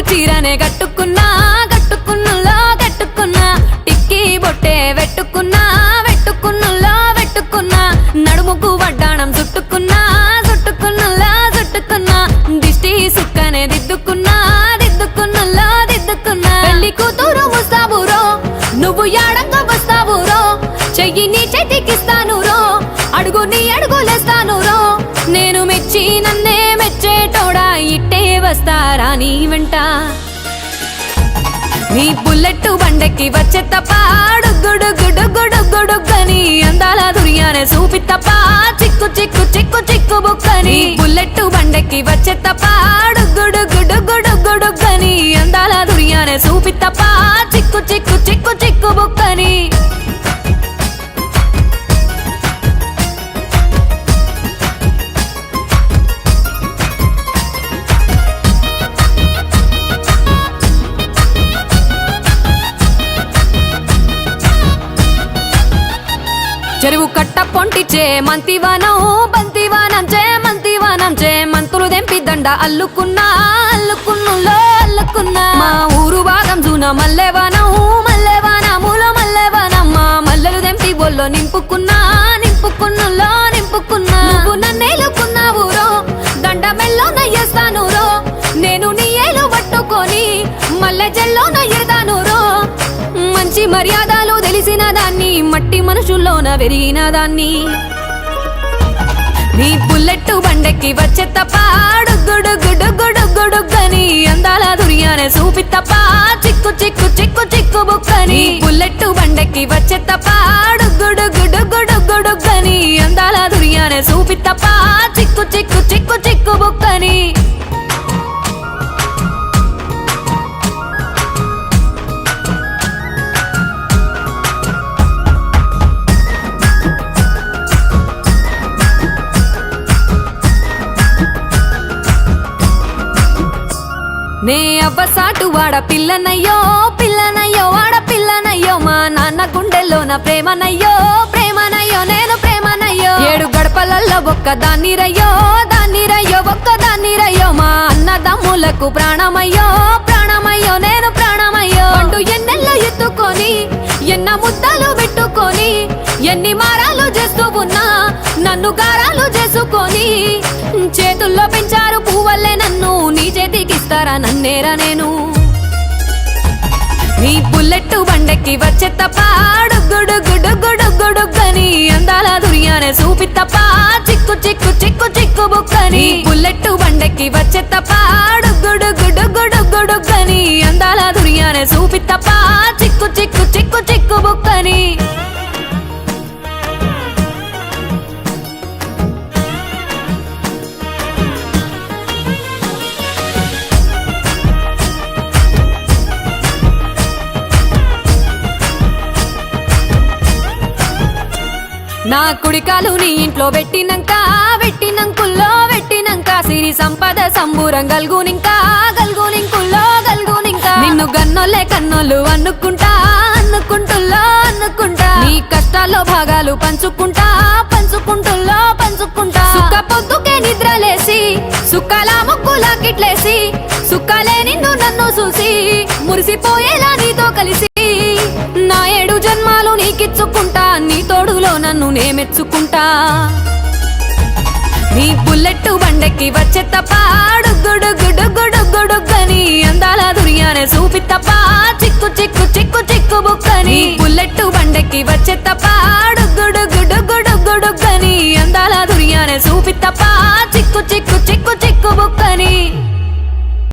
చీరనే కట్టుకున్నా కట్టుకున్నులో కట్టుకున్నా టిక్కీ బొట్టే వెట్టుకున్నా వెట్టుకున్నులో వెట్టుకున్నా నడుముకు వడ్డాణం చుట్టుకున్నా చుట్టుకున్నులో చుట్టుకున్నా దిష్టి సుక్కనే దిద్దుకున్నా దిద్దుకున్నులో దిద్దుకున్నా పెళ్లి కూతురు ముస్తాబురో నువ్వు యాడంగా వస్తావురో చెయ్యి నీ చేతికిస్తాను రో అడుగు నీ అడుగులేస్తాను రో నేను మెచ్చి నన్నే మెచ్చేటోడా ఇట్టే వస్తారా నీ వెంట నీ బుల్లెట్ బండెక్కి వచ్చే తప్ప గుడుగుడుగుడుగుడుగుడుగని అందాల దుర్యానే చూపి తప్ప చిక్కు చిక్కు చిక్కు చిక్కు బుక్కని బుల్లెట్ బండెక్కి వచ్చే తప్ప గుడుగుడుగుడుగుడుగని అందాల దుర్యానే చూపి తప్ప చిక్కు చిక్కు చిక్కు చిక్కు బుక్కని చెరువు కట్ట పొంటిచే మంతివానం బంతివానం చే మంతివానం చే మంతులు దెంపి దండ అల్లుకున్నా అల్లుకున్నులో అల్లుకున్నా మా ఊరు భాగం జూన మల్లెవానం మల్లెవానములో మల్లెవానమ్మ మల్లెలు దెంపి బొల్లో నింపుకున్నా నింపుకున్నులో నింపుకున్నా నువ్వు నన్నేలుకున్నావు రో దండ మెల్లో నయ్యేస్తాను రో నేను నీ ఏలు పట్టుకొని మల్లె జల్లో నయ్యేదాను రో మంచి మర్యాదలు తెలిసిన దాన్ని మట్టి మనుషుల్లోన వెరిగిన దాన్ని నీ బుల్లెట్ బండెక్కి వచ్చే తప్ప గుడుగుడుగుడుగుడుగని అందాల దుర్యానే చూపి తప్ప చిక్కు చిక్కు చిక్కు చిక్కు బుక్కని బుల్లెట్ బండెక్కి వచ్చే తప్ప గుడుగుడుగుడుగుడుగని అందాల దుర్యానే చూపి తప్ప చిక్కు చిక్కు చిక్కు చిక్కు బుక్కని నే అవ్వసాటు వాడ పిల్లనయ్యో పిల్లనయ్యో వాడ పిల్లనయ్యో మా నాన్న గుండెల్లోన ప్రేమనయ్యో ప్రేమనయ్యో నేను ప్రేమనయ్యో 7 గడపలల్లో ఒక్క దాన్నిరయ్యో దాన్నిరయ్యో ఒక్క దాన్నిరయ్యో మా అన్నదమ్ములకు ప్రాణమయ్యో ప్రాణమయ్యో నేను ప్రాణమయ్యో అంటూ ఎన్నెల్లో ఎత్తుకొని ఎన్న ముద్దలు పెట్టుకొని ఎన్ని మారాలు చేస్తూ ఉన్నా నన్ను గారాలు చేసుకొని చేతుల్లో పెంచారు పువ్వల్లే నన్ను నీ చేతికిస్తారా నన్నేరా నేను నీ బుల్లెట్ బండెక్కి వచ్చే తప్ప గుడుగుడుగుడుగుడుగని అందాల దుర్యానే చూపి తప్ప చిక్కు చిక్కు చిక్కు చిక్కు బుక్కని బుల్లెట్ బండెక్కి వచ్చే తప్ప గుడుగుడుగుడుగుడుగని అందాల దుర్యానే చూపి తప్ప చిక్కు చిక్కు చిక్కు చిక్కు బుక్కని నా కుడికాలు నీ ఇంట్లో పెట్టినంకుల్లో పెట్టినంక సిరి సంపద సంబూరం గల్గునింకా గల్గునింకుల్లో గల్గునింకా నిన్ను గన్నోలే కన్నోళ్ళు అనుకుంటా అనుకుంటుల్లో అనుకుంటా నీ కష్టాల్లో భాగాలు పంచుకుంటా పంచుకుంటుల్లో పంచుకుంటా సుక్క పొద్దుకే నిద్రలేసి సుక్కల ముక్కులా కిట్లేసి సుక్కలే నిన్ను నన్ను చూసి మురిసిపోయేలా నీతో కలిసి నా 7 జన్మాలు నీకిచ్చుకుంటా నీ తోడులో నన్ను నే మెచ్చుకుంటా నీ బుల్లెట్ బండెక్కి వచ్చే తప్ప గుడుగుడుగుడుగుడుగని అందాల దుర్యానే చూపి తప్ప చిక్కు చిక్కు చిక్కు చిక్కు బుక్కని బుల్లెట్ బండెక్కి వచ్చే తప్ప గుడుగుడుగుడుగుడుగని అందాల దుర్యానే చూపి తప్ప చిక్కు చిక్కు చిక్కు చిక్కు బుక్కని